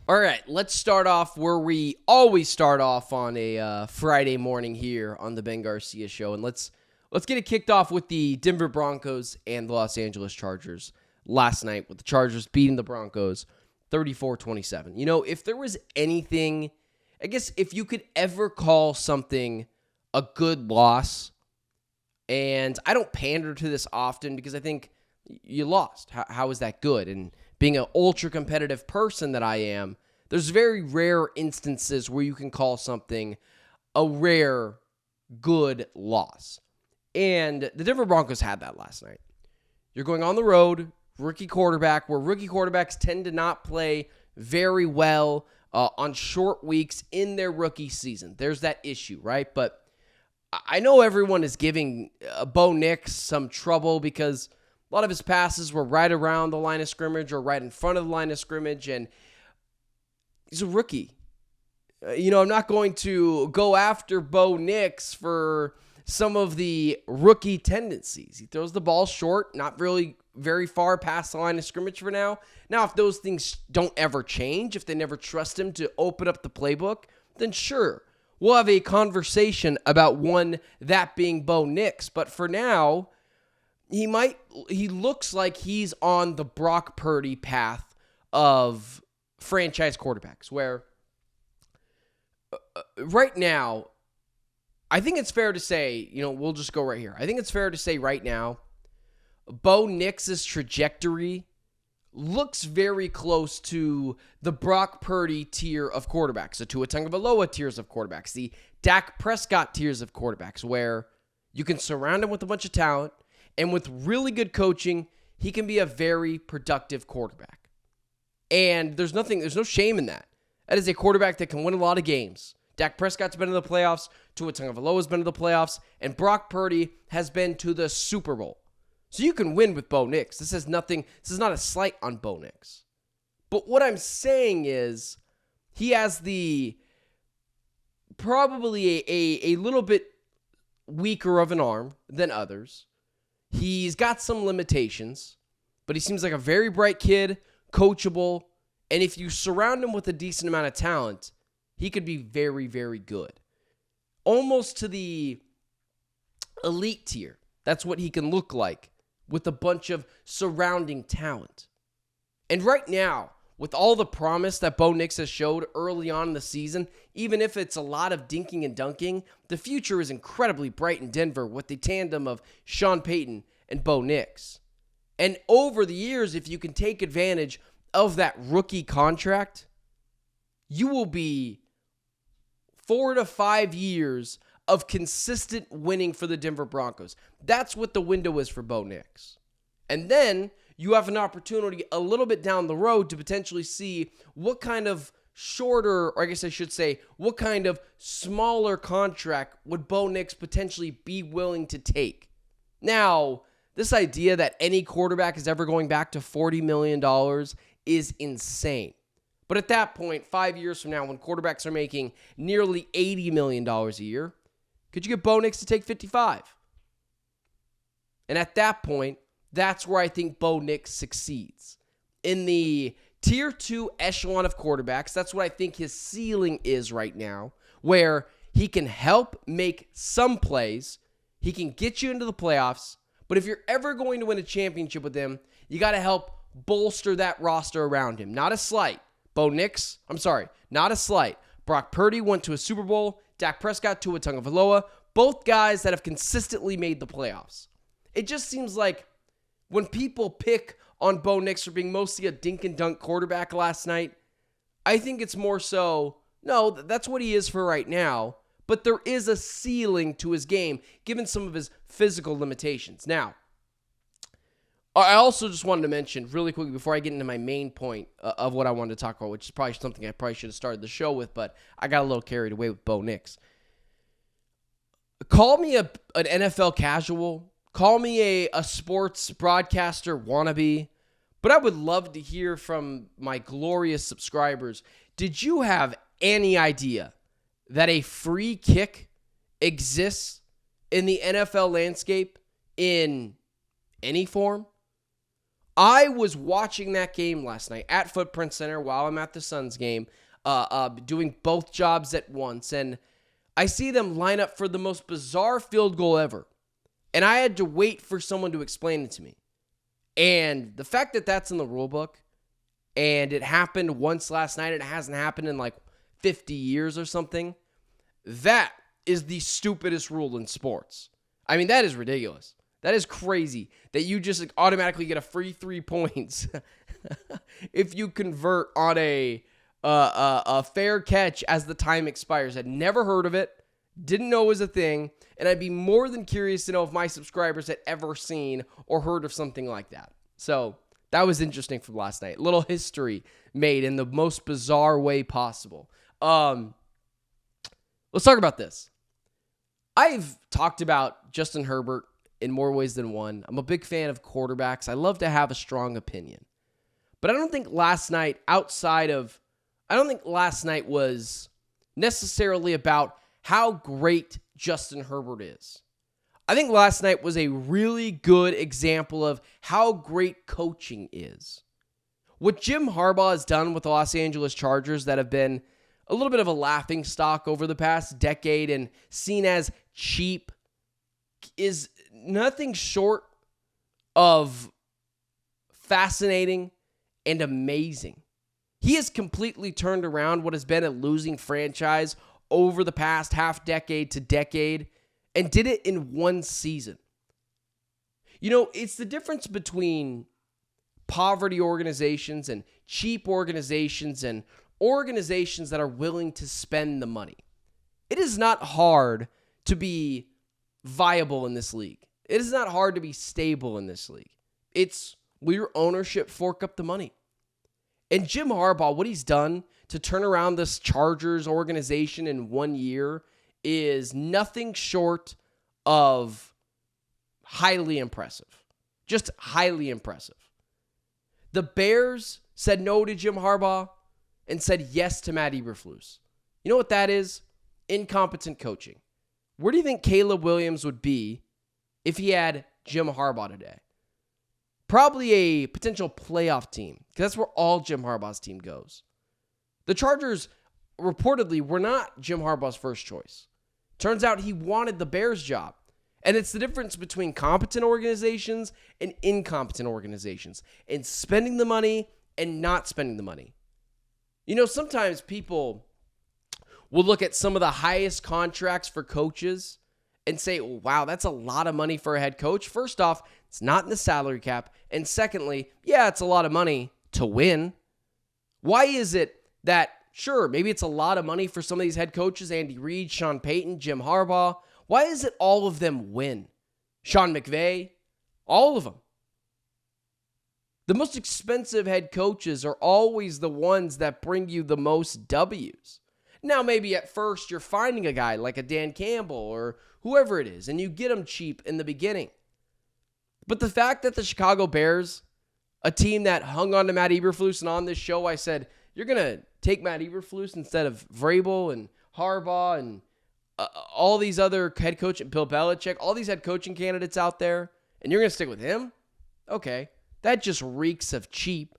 All right, let's start off where we always start off on a Friday morning here on the Ben Garcia Show, and let's get it kicked off with the Denver Broncos and the Los Angeles Chargers last night, with the Chargers beating the Broncos 34-27. You know, if there was anything, I guess if you could ever call something a good loss, and I don't pander to this often because I think you lost. How is that good? And being an ultra-competitive person that I am, there's very rare instances where you can call something a rare, good loss. And the Denver Broncos had that last night. You're going on the road, rookie quarterback, where rookie quarterbacks tend to not play very well on short weeks in their rookie season. There's that issue, right? But I know everyone is giving Bo Nix some trouble because a lot of his passes were right around the line of scrimmage or right in front of the line of scrimmage, and he's a rookie. I'm not going to go after Bo Nix for some of the rookie tendencies. He throws the ball short, not really very far past the line of scrimmage for now. Now, if those things don't ever change, if they never trust him to open up the playbook, then sure, we'll have a conversation about that being Bo Nix. But for now, he looks like he's on the Brock Purdy path of franchise quarterbacks, where right now, I think it's fair to say, we'll just go right here. I think it's fair to say right now, Bo Nix's trajectory looks very close to the Brock Purdy tier of quarterbacks, the Tua Tagovailoa tiers of quarterbacks, the Dak Prescott tiers of quarterbacks, where you can surround him with a bunch of talent, and with really good coaching, he can be a very productive quarterback. And there's no shame in that. That is a quarterback that can win a lot of games. Dak Prescott's been to the playoffs, Tua Tagovailoa's been to the playoffs, and Brock Purdy has been to the Super Bowl. So you can win with Bo Nix. This is not a slight on Bo Nix. But what I'm saying is, he has probably a little bit weaker of an arm than others. He's got some limitations, but he seems like a very bright kid, coachable, and if you surround him with a decent amount of talent, he could be very, very good. Almost to the elite tier. That's what he can look like with a bunch of surrounding talent. And right now, with all the promise that Bo Nix has showed early on in the season, even if it's a lot of dinking and dunking, the future is incredibly bright in Denver with the tandem of Sean Payton and Bo Nix. And over the years, if you can take advantage of that rookie contract, you will be 4 to 5 years of consistent winning for the Denver Broncos. That's what the window is for Bo Nix. And then you have an opportunity a little bit down the road to potentially see what kind of shorter, or I guess I should say, what kind of smaller contract would Bo Nix potentially be willing to take. Now, this idea that any quarterback is ever going back to $40 million is insane. But at that point, 5 years from now, when quarterbacks are making nearly $80 million a year, could you get Bo Nix to take 55? And at that point, that's where I think Bo Nix succeeds. In the tier 2 echelon of quarterbacks, that's what I think his ceiling is right now, where he can help make some plays, he can get you into the playoffs, but if you're ever going to win a championship with him, you got to help bolster that roster around him. Not a slight. Not a slight. Brock Purdy went to a Super Bowl, Dak Prescott to a Tua Tagovailoa, both guys that have consistently made the playoffs. It just seems like when people pick on Bo Nix for being mostly a dink and dunk quarterback last night, I think it's more so, no, that's what he is for right now, but there is a ceiling to his game given some of his physical limitations. Now, I also just wanted to mention really quickly before I get into my main point of what I wanted to talk about, which is probably something I probably should have started the show with, but I got a little carried away with Bo Nix. Call me an NFL casual. Call me a sports broadcaster wannabe. But I would love to hear from my glorious subscribers. Did you have any idea that a free kick exists in the NFL landscape in any form? I was watching that game last night at Footprint Center while I'm at the Suns game, doing both jobs at once, and I see them line up for the most bizarre field goal ever. And I had to wait for someone to explain it to me. And the fact that that's in the rule book, and it happened once last night, and it hasn't happened in like 50 years or something, that is the stupidest rule in sports. I mean, that is ridiculous. That is crazy that you just automatically get a free 3 points if you convert on a fair catch as the time expires. I'd never heard of it, didn't know it was a thing, and I'd be more than curious to know if my subscribers had ever seen or heard of something like that. So that was interesting from last night. Little history made in the most bizarre way possible. Let's talk about this. I've talked about Justin Herbert in more ways than one. I'm a big fan of quarterbacks. I love to have a strong opinion. But I don't think last night was necessarily about how great Justin Herbert is. I think last night was a really good example of how great coaching is. What Jim Harbaugh has done with the Los Angeles Chargers that have been a little bit of a laughingstock over the past decade and seen as cheap is nothing short of fascinating and amazing. He has completely turned around what has been a losing franchise over the past half decade to decade and did it in one season. You know, it's the difference between poverty organizations and cheap organizations and organizations that are willing to spend the money. It is not hard to be viable in this league. It is not hard to be stable in this league. It's will your ownership fork up the money. And Jim Harbaugh, what he's done to turn around this Chargers organization in 1 year is nothing short of highly impressive. Just highly impressive. The Bears said no to Jim Harbaugh and said yes to Matt Eberflus. You know what that is? Incompetent coaching. Where do you think Caleb Williams would be if he had Jim Harbaugh today? Probably a potential playoff team, because that's where all Jim Harbaugh's team goes. The Chargers reportedly were not Jim Harbaugh's first choice. Turns out he wanted the Bears job. And it's the difference between competent organizations and incompetent organizations, and spending the money and not spending the money. You know, sometimes people will look at some of the highest contracts for coaches and say, wow, that's a lot of money for a head coach. First off, it's not in the salary cap. And secondly, yeah, it's a lot of money to win. Why is it that, sure, maybe it's a lot of money for some of these head coaches, Andy Reid, Sean Payton, Jim Harbaugh. Why is it all of them win? Sean McVay, all of them. The most expensive head coaches are always the ones that bring you the most W's. Now, maybe at first you're finding a guy like a Dan Campbell or whoever it is, and you get them cheap in the beginning. But the fact that the Chicago Bears, a team that hung on to Matt Eberflus, and on this show I said, you're going to take Matt Eberflus instead of Vrabel and Harbaugh and all these other head coach, Bill Belichick, all these head coaching candidates out there, and you're going to stick with him? Okay, that just reeks of cheap.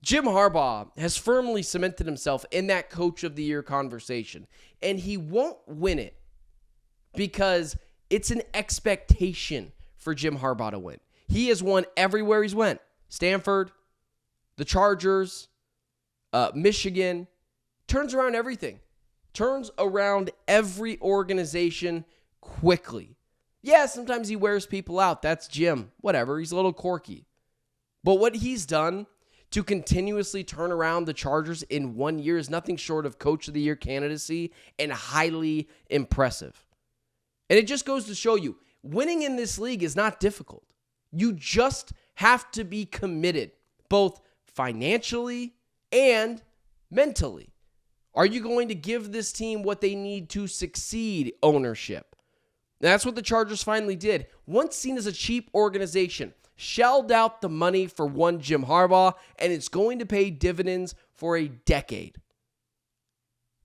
Jim Harbaugh has firmly cemented himself in that coach of the year conversation, and he won't win it because it's an expectation for Jim Harbaugh to win. He has won everywhere he's went. Stanford, the Chargers, Michigan, turns around everything. Turns around every organization quickly. Yeah, sometimes he wears people out. That's Jim. Whatever, he's a little quirky. But what he's done to continuously turn around the Chargers in 1 year is nothing short of Coach of the Year candidacy and highly impressive. And it just goes to show you, winning in this league is not difficult. You just have to be committed, both financially and mentally. Are you going to give this team what they need to succeed? Ownership. And that's what the Chargers finally did. Once seen as a cheap organization, shelled out the money for one Jim Harbaugh, and it's going to pay dividends for a decade.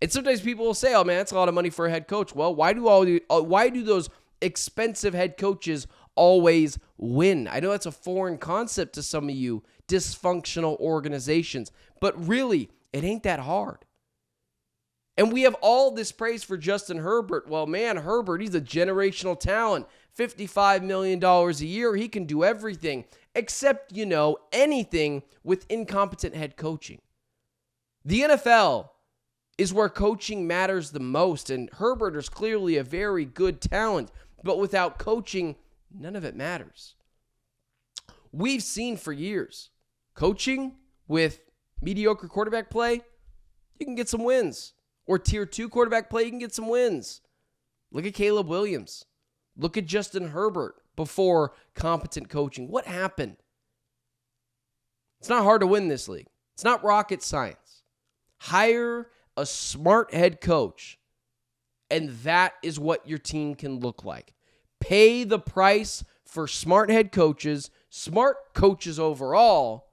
And sometimes people will say, oh man, that's a lot of money for a head coach. Well, why do those expensive head coaches always win. I know that's a foreign concept to some of you dysfunctional organizations, but really, it ain't that hard. And we have all this praise for Justin Herbert. Well, man, Herbert, he's a generational talent. $55 million a year. He can do everything except, anything with incompetent head coaching. The NFL is where coaching matters the most, and Herbert is clearly a very good talent, but without coaching, none of it matters. We've seen for years, coaching with mediocre quarterback play, you can get some wins. Or tier 2 quarterback play, you can get some wins. Look at Caleb Williams. Look at Justin Herbert before competent coaching. What happened? It's not hard to win this league. It's not rocket science. Hire a smart head coach, and that is what your team can look like. Pay the price for smart head coaches, smart coaches overall,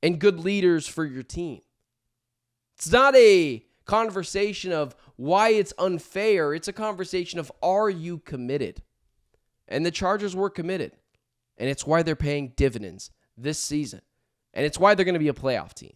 and good leaders for your team. It's not a conversation of why it's unfair. It's a conversation of, are you committed? And the Chargers were committed. And it's why they're paying dividends this season. And it's why they're going to be a playoff team.